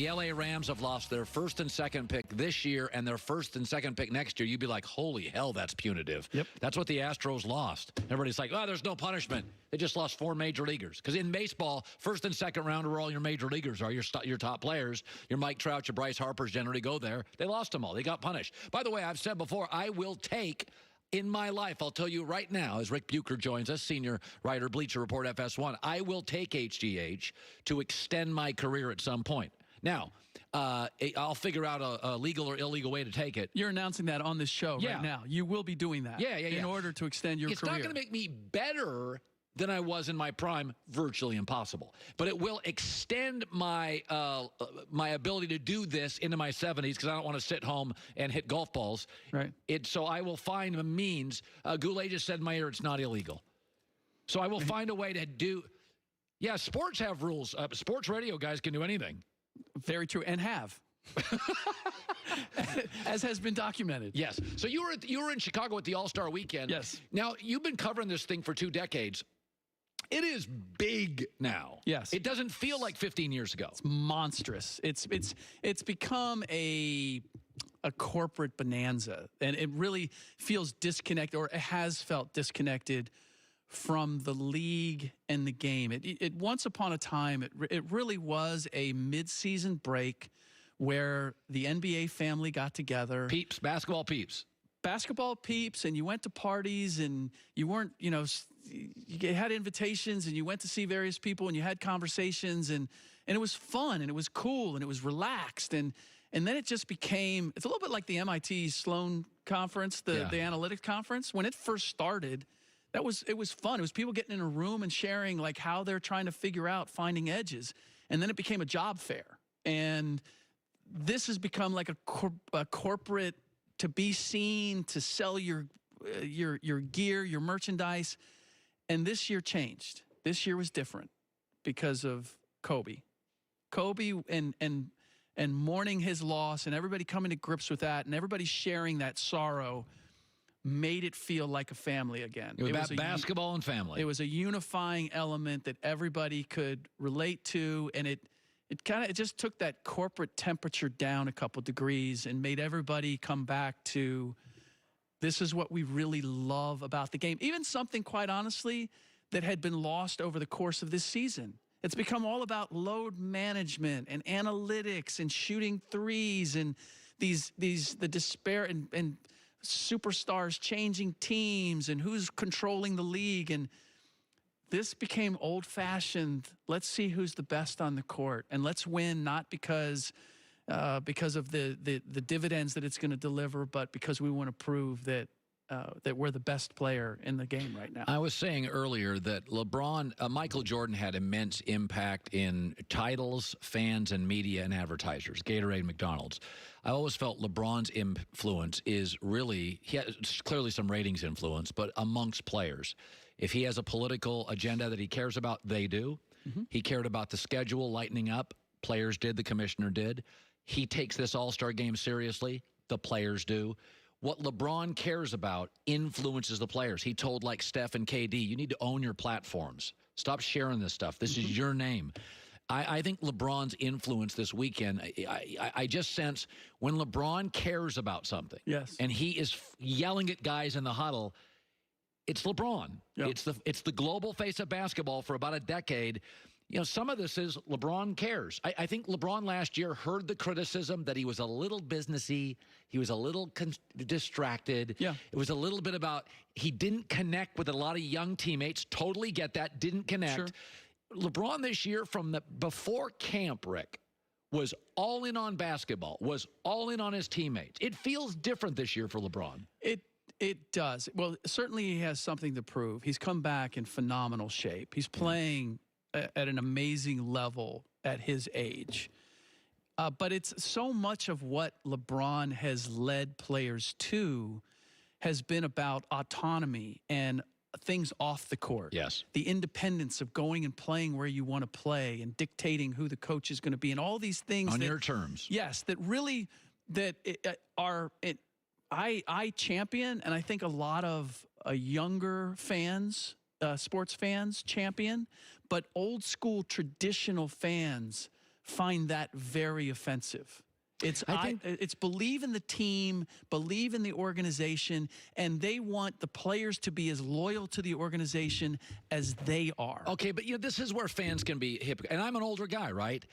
The LA Rams have lost their first and second pick this year and their first and second pick next year. You'd be like, holy hell, that's punitive. Yep. That's what the Astros lost. Everybody's like, oh, there's no punishment. They just lost 4 major leaguers. Because in baseball, first and second round are all your major leaguers, are your top players. Your Mike Trout, your Bryce Harpers generally go there. They lost them all. They got punished. By the way, I've said before, I will take... In my life, I'll tell you right now, as Rick Bucher joins us, senior writer, Bleacher Report, FS1, I will take HGH to extend my career at some point. Now, I'll figure out a legal or illegal way to take it. You're announcing that on this show right now. You will be doing that in order to extend your career. It's not going to make me better than I was in my prime, virtually impossible. But it will extend my my ability to do this into my 70s because I don't want to sit home and hit golf balls. Right. So I will find a means. Goulet just said in my ear it's not illegal. So I will find a way to do. Yeah, sports have rules. Sports radio guys can do anything. Very true, and have. As has been documented. Yes. So you were in Chicago at the All-Star Weekend. Yes. Now, you've been covering this thing for 2 decades. It is big now. Yes. It doesn't feel like 15 years ago. It's monstrous. It's become a corporate bonanza, and it really feels disconnected, or it has felt disconnected from the league and the game. It once upon a time, it really was a mid-season break where the NBA family got together. Peeps, basketball peeps. Basketball peeps, and you went to parties, and you weren't, you had invitations, and you went to see various people, and you had conversations, and it was fun, and it was cool, and it was relaxed, and then it just became, it's a little bit like the MIT Sloan conference, the analytics conference. When it first started, it was fun. It was people getting in a room and sharing like how they're trying to figure out finding edges, and then it became a job fair, and this has become like a corporate, to be seen, to sell your gear, your merchandise. And this year changed. This year was different because of Kobe. Kobe and mourning his loss, and everybody coming to grips with that, and everybody sharing that sorrow made it feel like a family again. It was about basketball and family. It was a unifying element that everybody could relate to, and it just took that corporate temperature down a couple degrees and made everybody come back to, this is what we really love about the game. Even something, quite honestly, that had been lost over the course of this season. It's become all about load management and analytics and shooting threes and the despair and superstars changing teams and who's controlling the league. And this became old-fashioned. Let's see who's the best on the court, and let's win not because of the dividends that it's going to deliver, but because we want to prove that we're the best player in the game right now. I was saying earlier that Michael Jordan had immense impact in titles, fans, and media and advertisers, Gatorade, McDonald's. I always felt LeBron's influence is really, he has clearly some ratings influence, but amongst players. If he has a political agenda that he cares about, they do. Mm-hmm. He cared about the schedule lightening up. Players did. The commissioner did. He takes this all-star game seriously. The players do. What LeBron cares about influences the players. He told, like, Steph and KD, you need to own your platforms. Stop sharing this stuff. This is your name. I think LeBron's influence this weekend, I just sense when LeBron cares about something, and he is yelling at guys in the huddle, it's LeBron. Yep. It's the global face of basketball for about a decade. Some of this is LeBron cares. I think LeBron last year heard the criticism that he was a little businessy. He was a little distracted. Yeah. It was a little bit about he didn't connect with a lot of young teammates. Totally get that. Didn't connect. Sure. LeBron this year from before camp, Rick, was all in on basketball, was all in on his teammates. It feels different this year for LeBron. It does. Well, certainly he has something to prove. He's come back in phenomenal shape. He's playing at an amazing level at his age. But it's so much of what LeBron has led players to has been about autonomy and things off the court. Yes. The independence of going and playing where you want to play and dictating who the coach is going to be and all these things. On your terms. Yes, that really I champion, and I think a lot of younger fans, sports fans champion, but old school traditional fans find that very offensive. It's believe in the team, believe in the organization, and they want the players to be as loyal to the organization as they are. Okay, but this is where fans can be hypocritical. And I'm an older guy, right?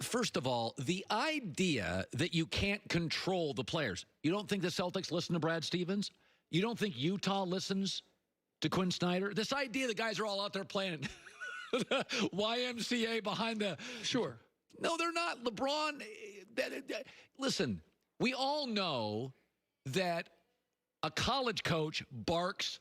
First of all, the idea that you can't control the players. You don't think the Celtics listen to Brad Stevens? You don't think Utah listens to Quinn Snyder? This idea that guys are all out there playing YMCA behind the... Sure. No, they're not. LeBron, listen, we all know that a college coach barks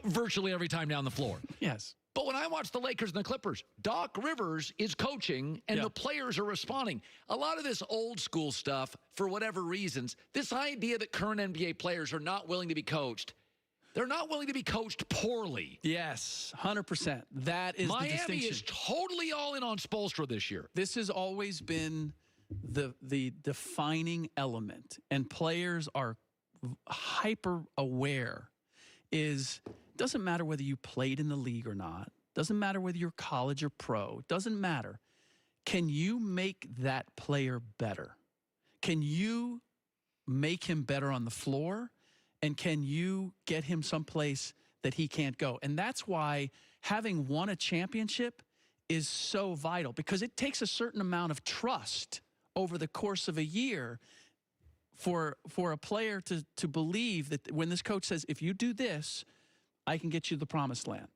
virtually every time down the floor. Yes. But when I watch the Lakers and the Clippers, Doc Rivers is coaching, and the players are responding. A lot of this old school stuff, for whatever reasons, this idea that current NBA players are not willing to be coached, they're not willing to be coached poorly. Yes, 100%. That is the distinction. Miami is totally all in on Spoelstra this year. This has always been the defining element, and players are hyper aware. Doesn't matter whether you played in the league or not. Doesn't matter whether you're college or pro. Doesn't matter. Can you make that player better? Can you make him better on the floor? And can you get him someplace that he can't go? And that's why having won a championship is so vital, because it takes a certain amount of trust over the course of a year for a player to believe that when this coach says, if you do this, I can get you the promised land.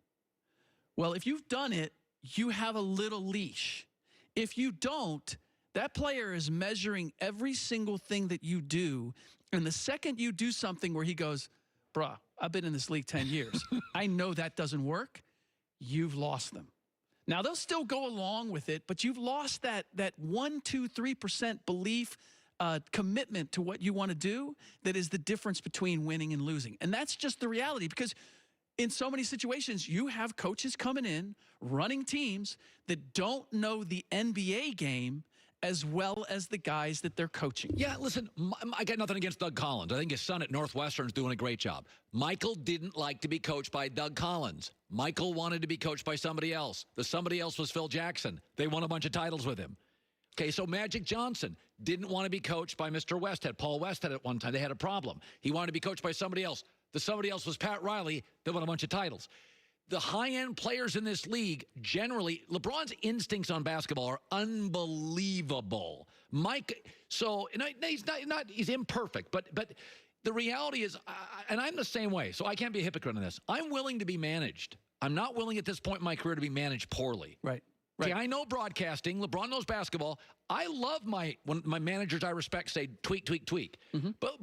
Well, if you've done it, you have a little leash. If you don't, that player is measuring every single thing that you do. And the second you do something where he goes, bruh, I've been in this league 10 years. I know that doesn't work. You've lost them. Now, they'll still go along with it, but you've lost that 1%, 2%, 3% belief, commitment to what you want to do that is the difference between winning and losing. And that's just the reality, because in so many situations, you have coaches coming in, running teams that don't know the NBA game as well as the guys that they're coaching. Yeah, listen, I got nothing against Doug Collins. I think his son at Northwestern is doing a great job. Michael didn't like to be coached by Doug Collins. Michael wanted to be coached by somebody else. The somebody else was Phil Jackson. They won a bunch of titles with him. Okay, so Magic Johnson didn't want to be coached by Mr. Westhead. Paul Westhead at one time. They had a problem. He wanted to be coached by somebody else. The somebody else was Pat Riley. They won a bunch of titles. The high-end players in this league, generally, LeBron's instincts on basketball are unbelievable. He's imperfect, but the reality is, and I'm the same way, so I can't be a hypocrite on this. I'm willing to be managed. I'm not willing at this point in my career to be managed poorly. Right. Okay, I know broadcasting. LeBron knows basketball. I love when my managers I respect say tweak, tweak, tweak. Mm-hmm. But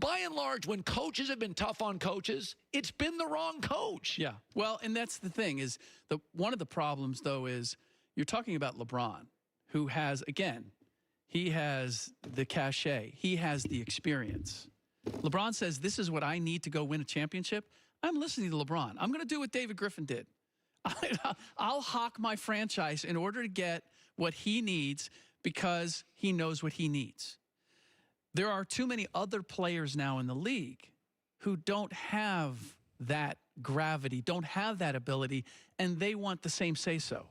by and large, when coaches have been tough on coaches, it's been the wrong coach. Yeah. Well, and that's the thing is one of the problems, though, is you're talking about LeBron, who has, again, he has the cachet. He has the experience. LeBron says, this is what I need to go win a championship. I'm listening to LeBron. I'm going to do what David Griffin did. I'll hawk my franchise in order to get what he needs because he knows what he needs. There are too many other players now in the league who don't have that gravity, don't have that ability, and they want the same say-so.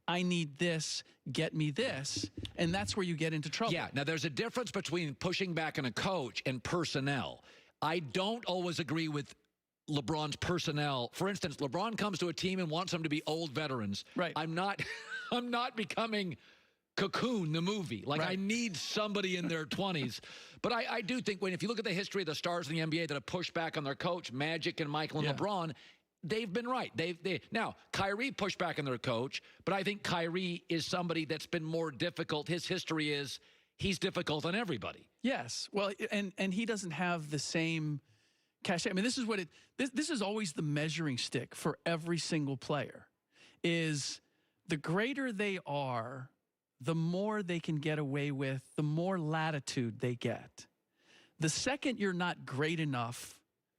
I need this, get me this, and that's where you get into trouble. Yeah, now there's a difference between pushing back on a coach and personnel. I don't always agree with LeBron's personnel. For instance, LeBron comes to a team and wants them to be old veterans. Right. I'm not becoming Cocoon, the movie. Like, right. I need somebody in their 20s. But I do think if you look at the history of the stars in the NBA that have pushed back on their coach, Magic and Michael and LeBron, they've been right. Now, Kyrie pushed back on their coach, but I think Kyrie is somebody that's been more difficult. His history is he's difficult on everybody. Yes. Well, and he doesn't have the same cachet. I mean, this is what this is always the measuring stick for every single player, is the greater they are, the more they can get away with, the more latitude they get. The second you're not great enough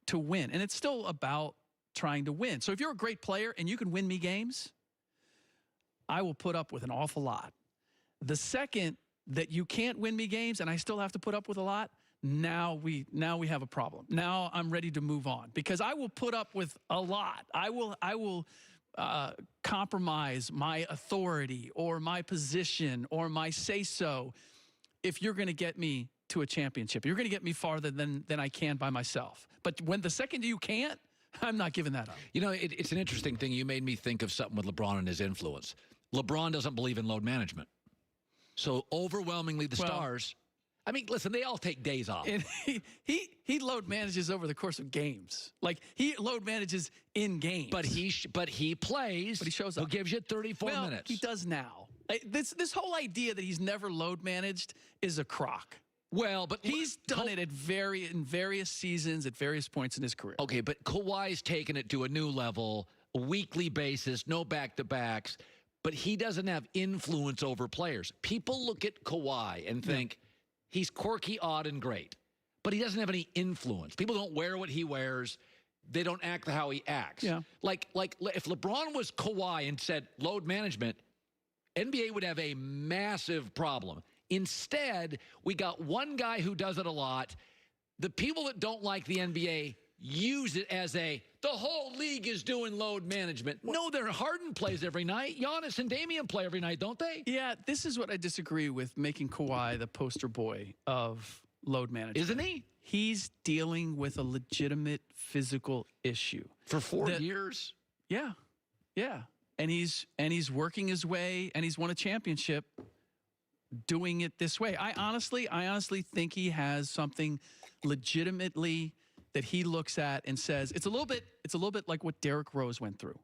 to win, and it's still about trying to win. So if you're a great player and you can win me games, I will put up with an awful lot. The second that you can't win me games and I still have to put up with a lot, now we have a problem. Now I'm ready to move on because I will put up with a lot. I will compromise my authority or my position or my say-so if you're going to get me to a championship. You're going to get me farther than I can by myself. But when the second you can't, I'm not giving that up. You know, it's an interesting thing. You made me think of something with LeBron and his influence. LeBron doesn't believe in load management. So overwhelmingly the Stars, I mean, listen, they all take days off. And he load manages over the course of games. Like, he load manages in games. But he plays. But he shows up. Who gives you 34 minutes. He does now. This whole idea that he's never load managed is a crock. Well, but he's done it in various seasons at various points in his career. Okay, but Kawhi's taken it to a new level, a weekly basis, no back-to-backs, but he doesn't have influence over players. People look at Kawhi and think he's quirky, odd, and great, but he doesn't have any influence. People don't wear what he wears. They don't act how he acts. Yeah. Like if LeBron was Kawhi and said load management, NBA would have a massive problem. Instead, we got one guy who does it a lot. The people that don't like the NBA use it as the whole league is doing load management. No, Harden plays every night. Giannis and Damian play every night, don't they? Yeah, this is what I disagree with, making Kawhi the poster boy of load management. Isn't he? He's dealing with a legitimate physical issue. For 4 years? Yeah. Yeah. And he's working his way, and he's won a championship doing it this way. I honestly think he has something legitimately that he looks at and says, it's a little bit like what Derrick Rose went through.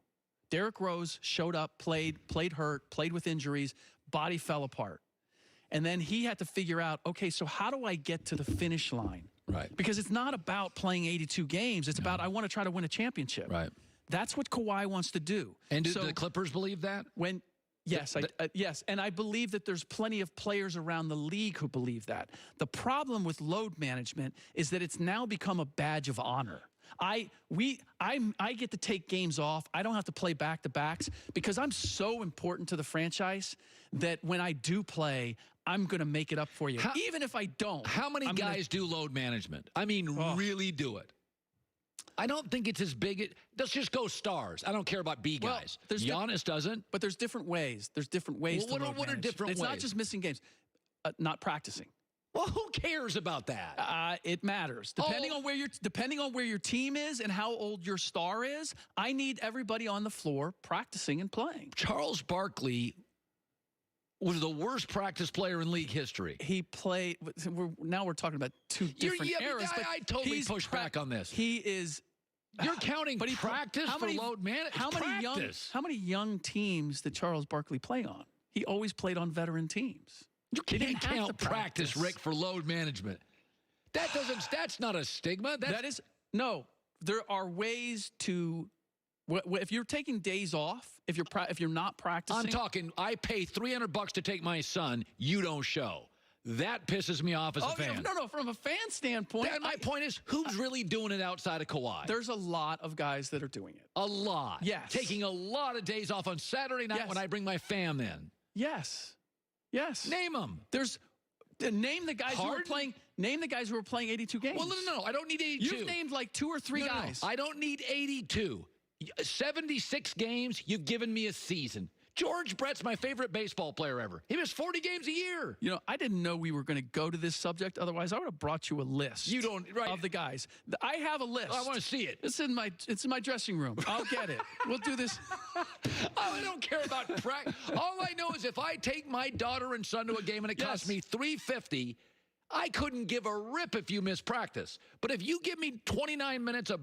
Derrick Rose showed up, played hurt, played with injuries, body fell apart. And then he had to figure out, okay, so how do I get to the finish line? Right. Because it's not about playing 82 games. It's about, I want to try to win a championship. Right. That's what Kawhi wants to do. And do the Clippers believe that? Yes, yes, and I believe that there's plenty of players around the league who believe that. The problem with load management is that it's now become a badge of honor. I get to take games off. I don't have to play back-to-backs because I'm so important to the franchise that when I do play, I'm going to make it up for you. Even if I don't. How many guys do load management? I mean, really do it. I don't think it's as big. Let's just go stars. I don't care about B guys. Giannis doesn't. But there's different ways. There's different ways to load manage. What are different ways? It's not just missing games. Not practicing. Well, who cares about that? It matters. Depending on where your team is and how old your star is, I need everybody on the floor practicing and playing. Charles Barkley was the worst practice player in league history. He played. Now we're talking about two different eras. I totally push back on this. He is. You're counting practice for load management. How many young teams did Charles Barkley play on? He always played on veteran teams. You can't count practice, Rick, for load management. That's not a stigma. No. There are ways to. If you're taking days off, if you're not practicing, I'm talking. I pay $300 to take my son. You don't show. That pisses me off as a fan. No. From a fan standpoint, my point is, who's really doing it outside of Kawhi? There's a lot of guys that are doing it. A lot. Yes. Taking a lot of days off on Saturday night when I bring my fam in. Yes. Name them. Name the guys who are playing. Name the guys who are playing 82 games. Well, no. I don't need 82. You've named like 2 or 3 guys. No. I don't need 82. 76 games. You've given me a season. George Brett's my favorite baseball player ever. He missed 40 games a year. You know, I didn't know we were going to go to this subject. Otherwise, I would have brought you a list. Of the guys. I have a list. I want to see it. It's in my dressing room. I'll get it. We'll do this. I don't care about practice. All I know is if I take my daughter and son to a game and it costs me $350, I couldn't give a rip if you miss practice. But if you give me 29 minutes of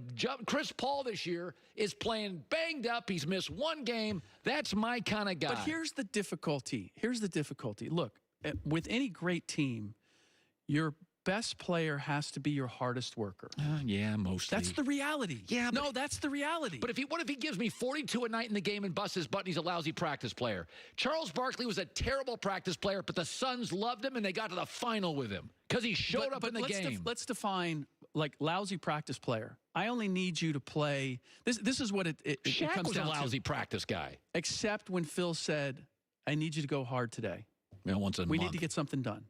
Chris Paul this year is playing banged up. He's missed 1 game. That's my kind of guy. But here's the difficulty. Look, with any great team, your best player has to be your hardest worker. Yeah, mostly. That's the reality. Yeah, no, that's the reality. But what if he gives me 42 a night in the game and busts his butt and he's a lousy practice player? Charles Barkley was a terrible practice player, but the Suns loved him and they got to the final with him because he showed up in the game. Let's define like lousy practice player. I only need you to play. This is what it Shaq comes was down a lousy to. practice guy. Except when Phil said, I need you to go hard today. Once a month. We need to get something done.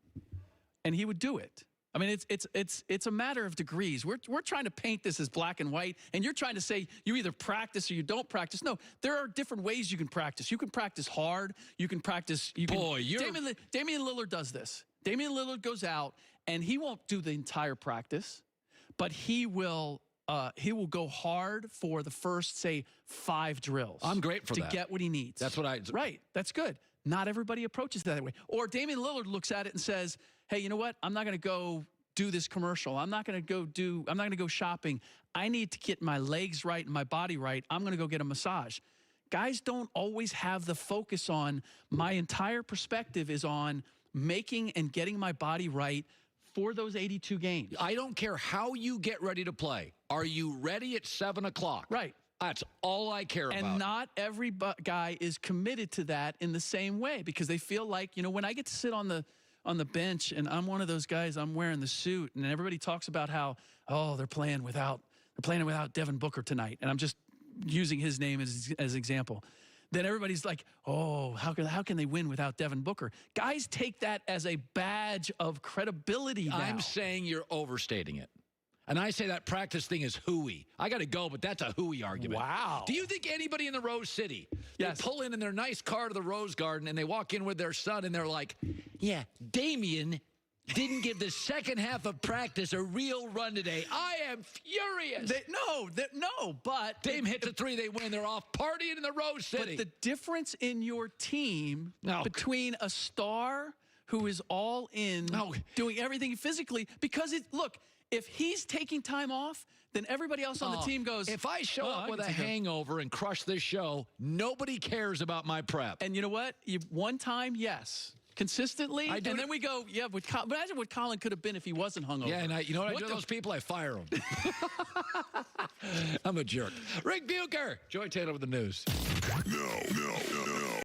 And he would do it. I mean, it's a matter of degrees. We're trying to paint this as black and white, and you're trying to say you either practice or you don't practice. No, there are different ways you can practice. You can practice hard. You can practice. Damian Lillard does this. Damian Lillard goes out, and he won't do the entire practice, but he will go hard for the first, say, 5 drills. I'm great for that. To get what he needs. That's what Right. That's good. Not everybody approaches that way. Or Damian Lillard looks at it and says, hey, you know what? I'm not going to go do this commercial. I'm not going to go shopping. I need to get my legs right and my body right. I'm going to go get a massage. Guys don't always have the focus on, my entire perspective is on making and getting my body right for those 82 games. I don't care how you get ready to play. Are you ready at 7 o'clock? Right. That's all I care about. And not every guy is committed to that in the same way, because they feel like, you know, when I get to sit on the bench and I'm one of those guys, I'm wearing the suit, and everybody talks about how, oh, they're playing without Devin Booker tonight, and I'm just using his name as example. Then everybody's like, oh, how can they win without Devin Booker? Guys take that as a badge of credibility now. I'm saying you're overstating it. And I say that practice thing is hooey. I got to go, but that's a hooey argument. Wow. Do you think anybody in the Rose City, yes, they pull in their nice car to the Rose Garden, and they walk in with their son, and they're like, yeah, Damian didn't give the second half of practice a real run today. I am furious. No, but Dame hits a 3, they win. They're off partying in the Rose City. But the difference in your team between a star who is all in, doing everything physically, because look, if he's taking time off, then everybody else on the team goes, if I show up with a hangover and crush this show, nobody cares about my prep. And you know what? One time, yes. Consistently, and then we go, yeah, imagine what Colin could have been if he wasn't hungover. Yeah, and you know what I do to those people? I fire them. I'm a jerk. Rick Bucher, Joy Taylor with the news. No.